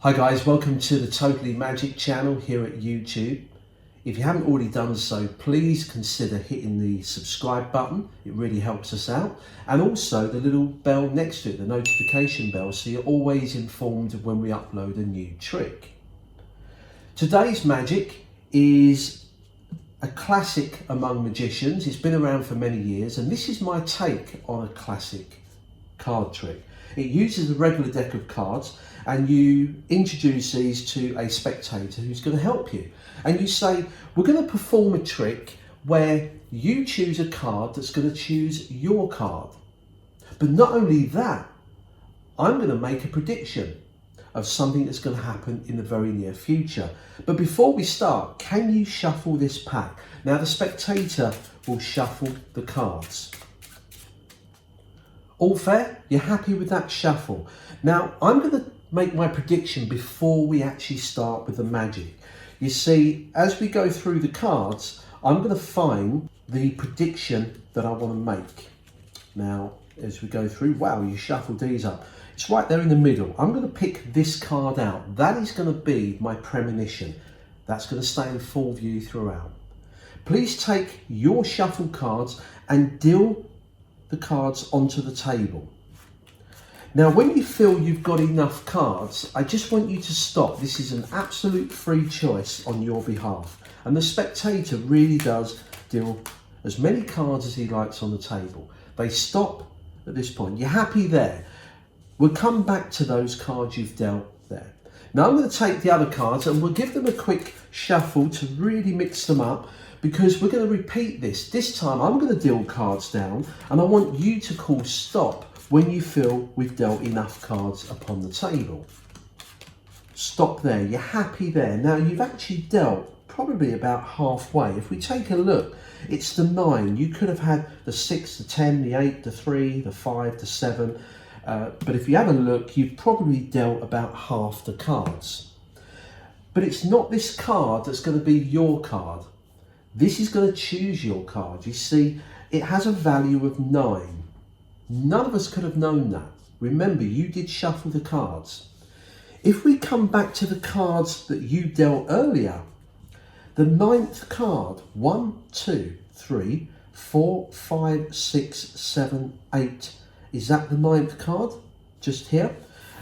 Hi guys, welcome to the Totally Magic channel here at YouTube. If you haven't already done so, please consider hitting the subscribe button. It really helps us out. And also the little bell next to it, the notification bell, so you're always informed of when we upload a new trick. Today's magic is a classic among magicians. It's been around for many years, and this is my take on a classic card trick. It uses a regular deck of cards, and you introduce these to a spectator who's going to help you. And you say, we're going to perform a trick where you choose a card that's going to choose your card. But not only that, I'm going to make a prediction of something that's going to happen in the very near future. But before we start, can you shuffle this pack? Now the spectator will shuffle the cards. All fair? You're happy with that shuffle? Now I'm going to make my prediction before we actually start with the magic. You see, as we go through the cards, I'm going to find the prediction that I want to make. Now, as we go through, wow, you shuffled these up. It's right there in the middle. I'm going to pick this card out. That is going to be my premonition. That's going to stay in full view throughout. Please take your shuffled cards and deal the cards onto the table. Now, when you feel you've got enough cards, I just want you to stop. This is an absolute free choice on your behalf. And the spectator really does deal as many cards as he likes on the table. They stop at this point. You're happy there. We'll come back to those cards you've dealt there. Now I'm going to take the other cards and we'll give them a quick shuffle to really mix them up, because we're going to repeat this. This time I'm going to deal cards down and I want you to call stop when you feel we've dealt enough cards upon the table. Stop there. You're happy there. Now you've actually dealt probably about halfway. If we take a look, it's the 9. You could have had the 6, the 10, the 8, the 3, the 5, the 7. But if you have a look, you've probably dealt about half the cards. But it's not this card that's going to be your card. This is going to choose your card. You see, it has a value of 9. None of us could have known that. Remember, you did shuffle the cards. If we come back to the cards that you dealt earlier, the 9th card, 1, 2, 3, 4, 5, 6, 7, 8. Is that the 9th card? Just here.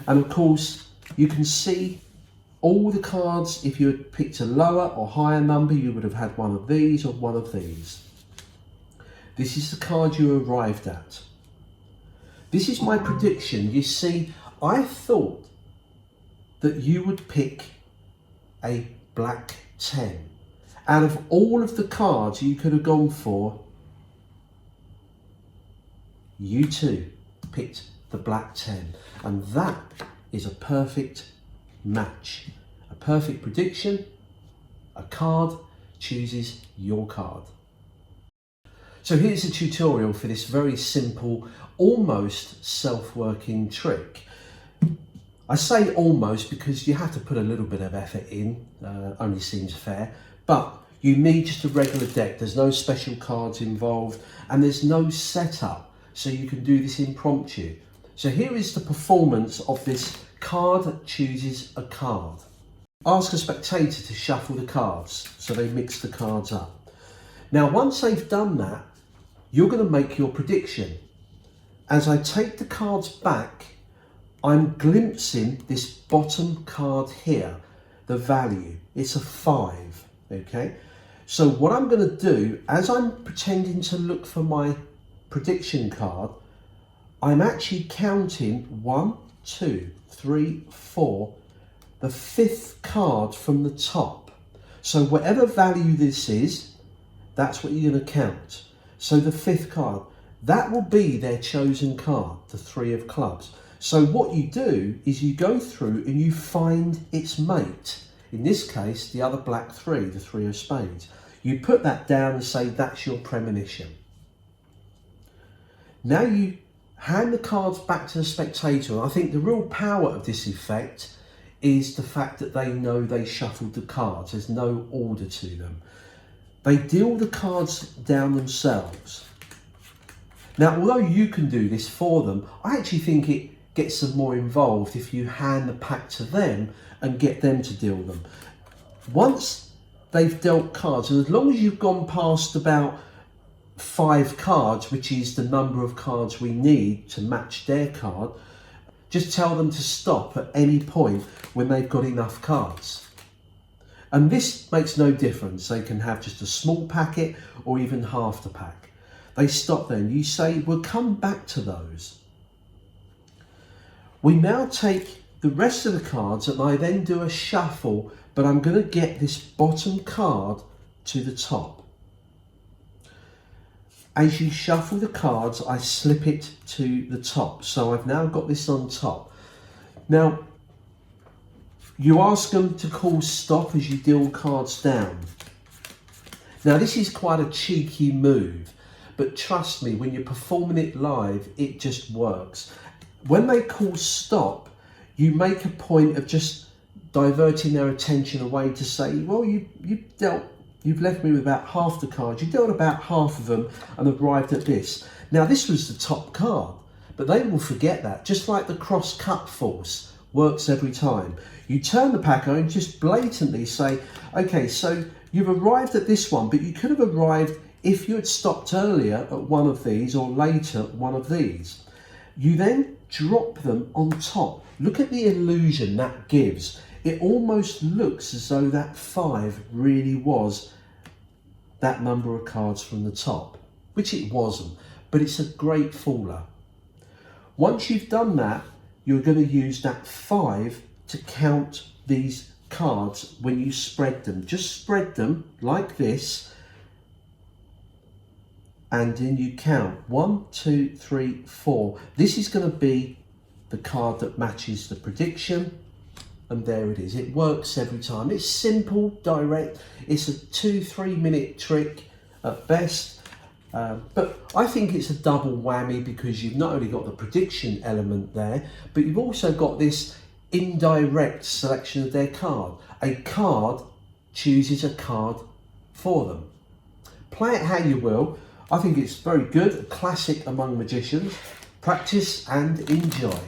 And of course, you can see all the cards. If you had picked a lower or higher number, you would have had one of these or one of these. This is the card you arrived at. This is my prediction. You see, I thought that you would pick a black 10. Out of all of the cards you could have gone for, you too picked the black 10. And that is a perfect match. A perfect prediction. A card chooses your card. So here's a tutorial for this very simple, almost self-working trick. I say almost because you have to put a little bit of effort in, only seems fair, but you need just a regular deck. There's no special cards involved and there's no setup, so you can do this impromptu. So here is the performance of this card chooses a card. Ask a spectator to shuffle the cards so they mix the cards up. Now once they've done that, you're going to make your prediction. As I take the cards back, I'm glimpsing this bottom card here, the value. It's a 5, okay? So what I'm going to do, as I'm pretending to look for my prediction card, I'm actually counting 1, 2, 3, 4, the 5th card from the top. So whatever value this is, that's what you're going to count. So the 5th card, that will be their chosen card, the 3 of clubs. So what you do is you go through and you find its mate. In this case, the other black 3, the 3 of spades. You put that down and say that's your premonition. Now you hand the cards back to the spectator. I think the real power of this effect is the fact that they know they shuffled the cards. There's no order to them. They deal the cards down themselves. Now, although you can do this for them, I actually think gets them more involved if you hand the pack to them and get them to deal them. Once they've dealt cards, and as long as you've gone past about 5 cards, which is the number of cards we need to match their card, just tell them to stop at any point when they've got enough cards. And this makes no difference. They can have just a small packet or even half the pack. They stop then. You say, we'll come back to those. We now take the rest of the cards and I then do a shuffle, but I'm going to get this bottom card to the top. As you shuffle the cards, I slip it to the top. So I've now got this on top. Now, you ask them to call stop as you deal cards down. Now, this is quite a cheeky move, but trust me, when you're performing it live, it just works. When they call stop, you make a point of just diverting their attention away to say, well, you've left me with about half the cards. You dealt about half of them and arrived at this. Now, this was the top card, but they will forget that, just like the cross-cut force works every time. You turn the pack over and just blatantly say, okay, so you've arrived at this one, but you could have arrived if you had stopped earlier at one of these or later at one of these. You then drop them on top. Look at the illusion that gives. It almost looks as though that 5 really was that number of cards from the top, which it wasn't, but it's a great fooler. Once you've done that, you're going to use that 5 to count these cards when you spread them. Just spread them like this, and then you count 1, 2, 3, 4. This is going to be the card that matches the prediction, and there it is. It works every time. It's simple, direct. It's a 2-3 minute trick at best. But I think it's a double whammy because you've not only got the prediction element there, but you've also got this indirect selection of their card. A card chooses a card for them. Play it how you will. I think it's very good, a classic among magicians. Practice and enjoy.